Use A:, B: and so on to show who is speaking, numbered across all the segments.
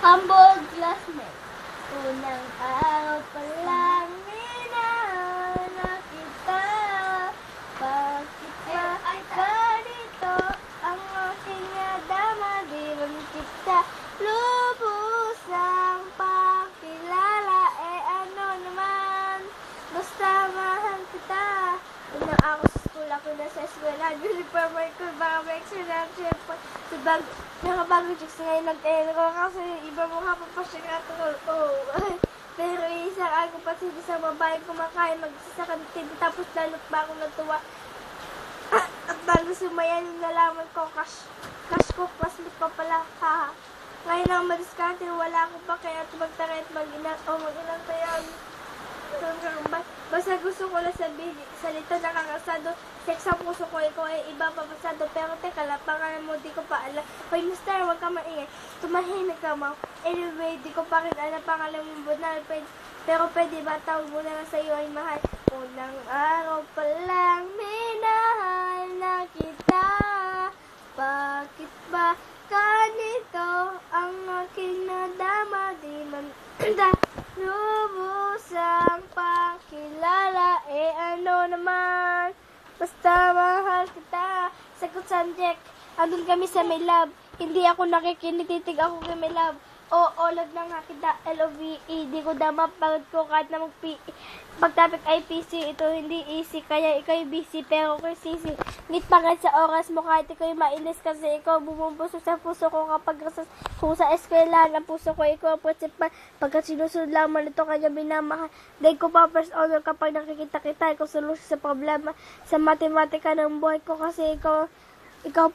A: Humble classmate, unang araw pa lang minahal na kita. Bakit ba ganito ang aking nadama? Di man kita lubos ang pakilala. Ano naman, basta mahal kita. Unang ako sa school, ako na sa eskwela. Uniform ko, baka may excellent chef. Nakabago chicks ngayon nag-end ko kasi iba mo hapon pa siya katulog. Pero isang ako pa sa isang babae kumakain mag-isa sa kantin. Tapos lalot ba ako natuwa. At bago sumayan yung nalaman ko, cash ko, classmate pa pala. Ngayon ang madiskarte, wala akong pa kaya tumagtarit mag-inang tayo. Basta gusto ko lang sabihin, salita nakakasado, sex ang puso ko, ikaw ay iba papasado. Pero teka lang, pangalan mo, di ko pa alam. Hoy, mister, huwag ka maingay. Tumahimik ka, ma. Anyway, di ko pa rin alam pangalan mo, bunal. Pero pwede ba tawag mo na lang sa'yo ay mahal? Unang araw pa lang, minahal na kita. Bakit ba ganito ang aking nadama? Di man lubos ang pakilala. Ano naman, basta mahal kita. Sagot subject, andun kami sa may lab. Hindi ako nakikinititig ako kay may lab. Lag na nga kita, LOVE. Di ko dama, pagod ko kahit na pag-topic ay PC. Ito hindi easy, kaya ikaw busy, pero ako'y sisi. Ngit pa sa oras mo kahit ikaw mainis kasi ikaw bumubuso sa puso ko kapag kung sa eskwela ang puso ko, ikaw ang principal. Pagka sinusunod lang man ito kanya binamahal. Dahil ko pa first honor kapag nakikita kita, ikaw solusyon sa problema sa matematika ng buhay ko kasi ikaw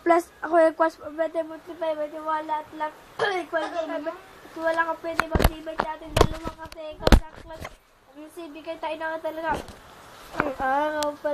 A: plus, ako yung equals, better multiply, better wala at lang, equal ka, wala ka pwede mag-debate natin dalawa kasi ikaw sa class, yung CB kayo tayo na talaga. Ang araw pa